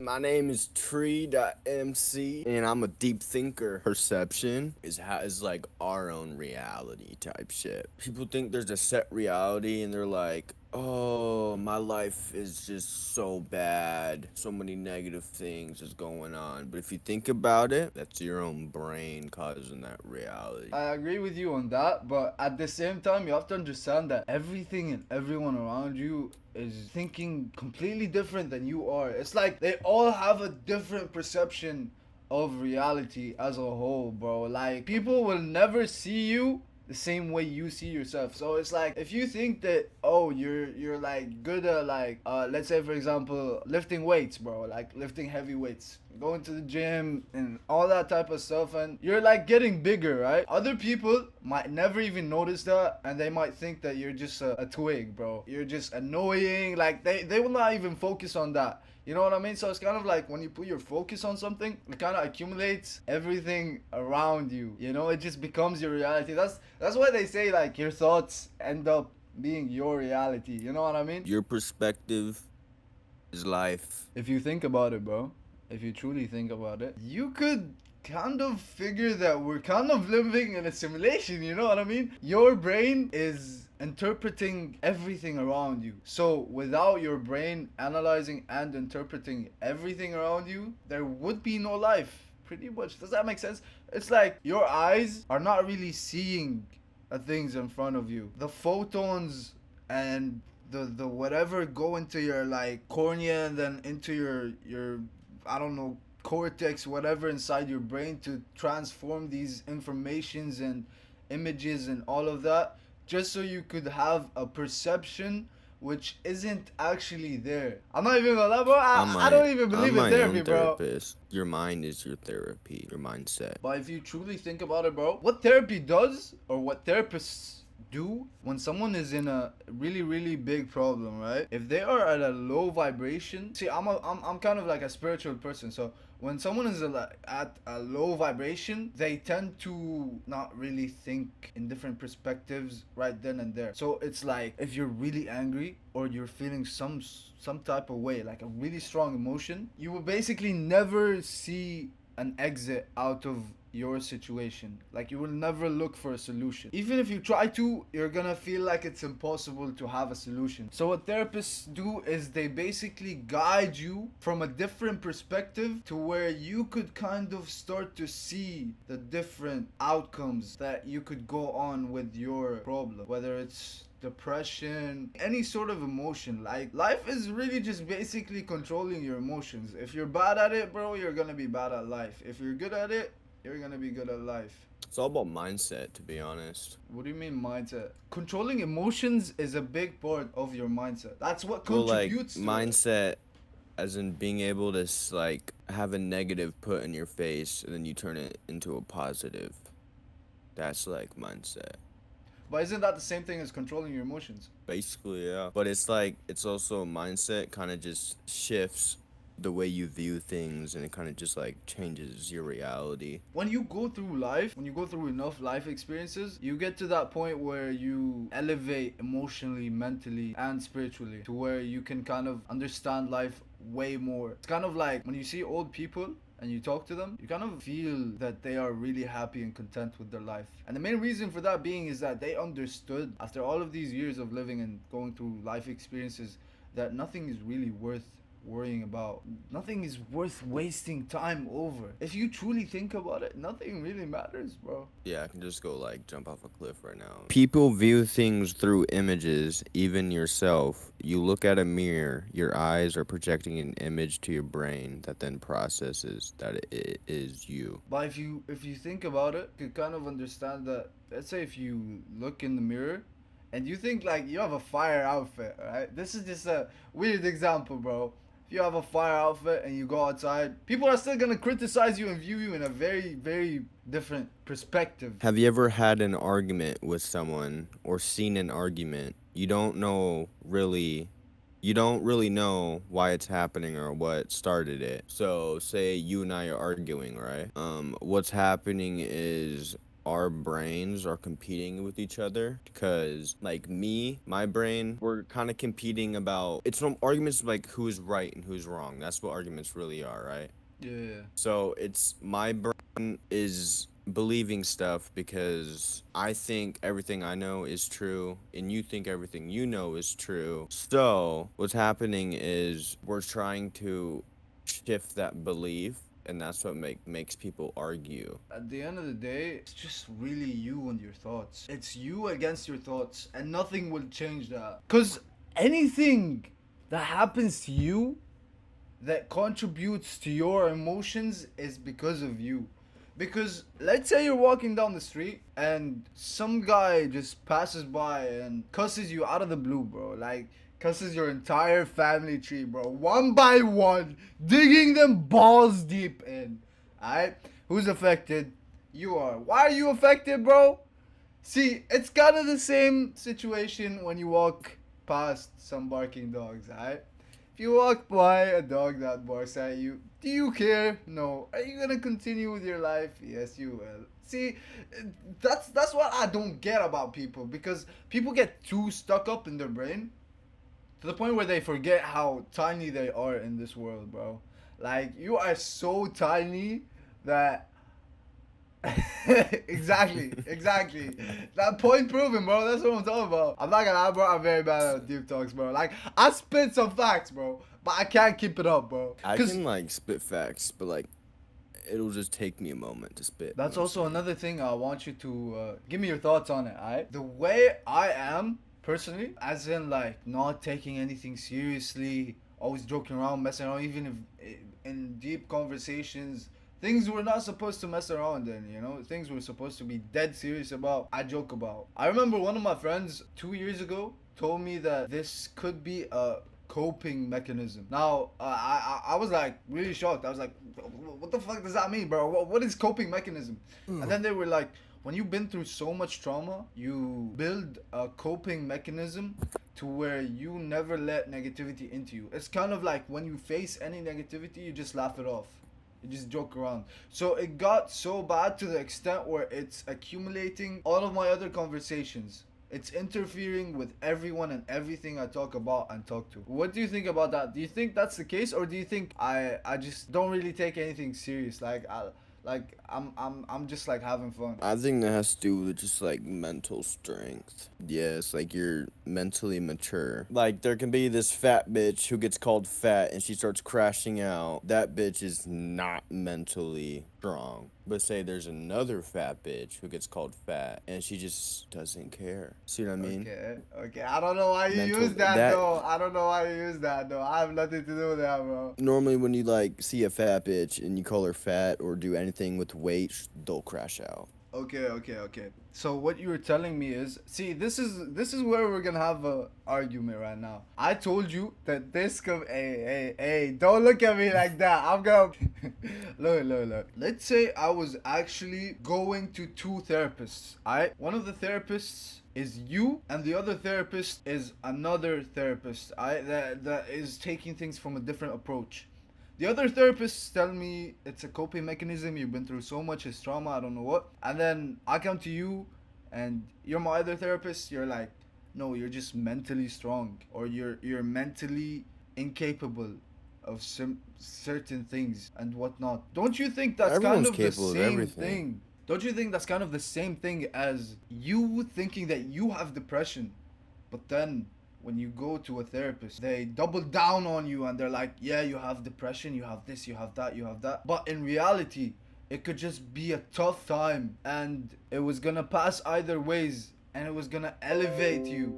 My name is Tree.mc, and I'm a deep thinker. Perception is like our own reality type shit. People think there's a set reality, and they're like, "Oh, my life is just so bad. So many negative things is going on." But if you think about it, that's your own brain causing that reality. I agree with you on that, but at the same time, you have to understand that everything and everyone around you is thinking completely different than you are. It's like they all have a different perception of reality as a whole, bro. Like, people will never see you the same way you see yourself. So it's like if you think that you're like good at like let's say for example lifting weights, bro, like lifting heavy weights, going to the gym and all that type of stuff, and you're like getting bigger, right? Other people might never even notice that, and they might think that you're just a twig, bro. You're just annoying. Like they will not even focus on that. You know what I mean? So it's kind of like when you put your focus on something, it kind of accumulates everything around you. You know, it just becomes your reality. That's why they say like your thoughts end up being your reality. You know what I mean? Your perspective is life. If you think about it, bro, if you truly think about it, you could kind of figure that we're kind of living in a simulation, you know what I mean? Your brain is interpreting everything around you. So without your brain analyzing and interpreting everything around you, there would be no life. Pretty much. Does that make sense? It's like your eyes are not really seeing things in front of you. The photons and the whatever go into your like cornea and then into your I don't know cortex, whatever inside your brain to transform these informations and images and all of that, just so you could have a perception which isn't actually there. I'm not even gonna lie, bro. I don't even I'm believe in my therapy, own bro. therapist. Your mind is your therapy, your mindset. But if you truly think about it, bro, what therapy does or what therapists do when someone is in a really really big problem, right? If they are at a low vibration, see, I'm kind of like a spiritual person, so when someone is at a low vibration, they tend to not really think in different perspectives right then and there. So it's like if you're really angry or you're feeling some type of way, like a really strong emotion, you will basically never see an exit out of your situation. Like you will never look for a solution. Even if you try to, you're gonna feel like it's impossible to have a solution. So what therapists do is they basically guide you from a different perspective to where you could kind of start to see the different outcomes that you could go on with your problem. Whether it's depression, any sort of emotion. Like life is really just basically controlling your emotions. If you're bad at it, bro, you're gonna be bad at life. If you're good at it, you're gonna be good at life. It's all about mindset, to be honest. What do you mean mindset? Controlling emotions is a big part of your mindset. That's what Well, like contributes to it. mindset, as in being able to like have a negative put in your face, and then you turn it into a positive. That's like mindset. But isn't that the same thing as controlling your emotions? Basically, yeah. But it's like it's also a mindset kind of just shifts the way you view things, and it kind of just like changes your reality. When you go through life, when you go through enough life experiences, you get to that point where you elevate emotionally, mentally, and spiritually to where you can kind of understand life way more. It's kind of like when you see old people and you talk to them, you kind of feel that they are really happy and content with their life. And the main reason for that being is that they understood after all of these years of living and going through life experiences that nothing is really worth worrying about. Nothing is worth wasting time over. If you truly think about it, nothing really matters, bro. Yeah, I can just go like jump off a cliff right now. People view things through images, even yourself. You look at a mirror, your eyes are projecting an image to your brain that then processes that it is you. But if you think about it, you kind of understand that. Let's say if you look in the mirror and you think like you have a fire outfit, right? This is just a weird example, bro. If you have a fire outfit and you go outside, people are still gonna criticize you and view you in a very, very different perspective. Have you ever had an argument with someone or seen an argument? You don't really know why it's happening or what started it. So, say you and I are arguing, right? What's happening is our brains are competing with each other because like my brain, we're kind of competing about it's no arguments like who's right and who's wrong. That's what arguments really are, right? Yeah. So it's my brain is believing stuff because I think everything I know is true and you think everything you know is true. So what's happening is we're trying to shift that belief and that's what makes people argue. At the end of the day, it's just really you and your thoughts. It's you against your thoughts, and nothing will change that. Because anything that happens to you that contributes to your emotions is because of you. Because let's say you're walking down the street and some guy just passes by and cusses you out of the blue, bro. Like, cusses your entire family tree, bro. One by one, digging them balls deep in. Alright? Who's affected? You are. Why are you affected, bro? See, it's kind of the same situation when you walk past some barking dogs, alright? If you walk by a dog that barks at you, do you care? No. Are you gonna continue with your life? Yes, you will. See, that's what I don't get about people, because people get too stuck up in their brain to the point where they forget how tiny they are in this world, bro. Like, you are so tiny that exactly. That point proven, bro. That's what I'm talking about. I'm not gonna lie, bro. I'm very bad at deep talks, bro. Like, I spit some facts, bro, but I can't keep it up, bro. I Cause can like spit facts, but like it'll just take me a moment to spit. that's what I'm also saying. another thing I want you to give me your thoughts on it. Alright, the way I am personally, as in like not taking anything seriously, always joking around, messing around, even if in deep conversations. Things we're not supposed to mess around in, you know? Things we're supposed to be dead serious about, I joke about. I remember one of my friends 2 years ago told me that this could be a coping mechanism. Now, I was like really shocked. I was like, what the fuck does that mean, bro? What is coping mechanism? And then they were like, when you've been through so much trauma, you build a coping mechanism to where you never let negativity into you. It's kind of like when you face any negativity, you just laugh it off. You just joke around. So it got so bad to the extent where it's accumulating all of my other conversations. It's interfering with everyone and everything I talk about and talk to. What do you think about that? Do you think that's the case, or do you think I just don't really take anything serious? I'm just like having fun. I think that has to do with just like mental strength. Yeah, it's like you're mentally mature. Like there can be this fat bitch who gets called fat and she starts crashing out. That bitch is not mentally strong. But say there's another fat bitch who gets called fat and she just doesn't care. See what I mean? Okay. I don't know why you Mental use that, that though. I don't know why you use that, though. I have nothing to do with that, bro. normally when you like see a fat bitch and you call her fat or do anything with weight, they'll crash out. Okay. So what you were telling me is, see, this is where we're gonna have a argument right now. I told you that this could, hey, don't look at me like that. I'm gonna look. Let's say I was actually going to two therapists. Alright, one of the therapists is you, and the other therapist is another therapist. That is taking things from a different approach. The other therapists tell me it's a coping mechanism. You've been through so much, it's trauma, I don't know what. And then I come to you, and you're my other therapist. You're like, no, you're just mentally strong, or you're mentally incapable of certain things and whatnot. Don't you think that's kind Everyone's of the capable of same everything. thing? Don't you think that's kind of the same thing as you thinking that you have depression, but then when you go to a therapist, they double down on you and they're like, yeah, you have depression, you have this, you have that, you have that. But in reality, it could just be a tough time and it was gonna pass either ways and it was gonna elevate you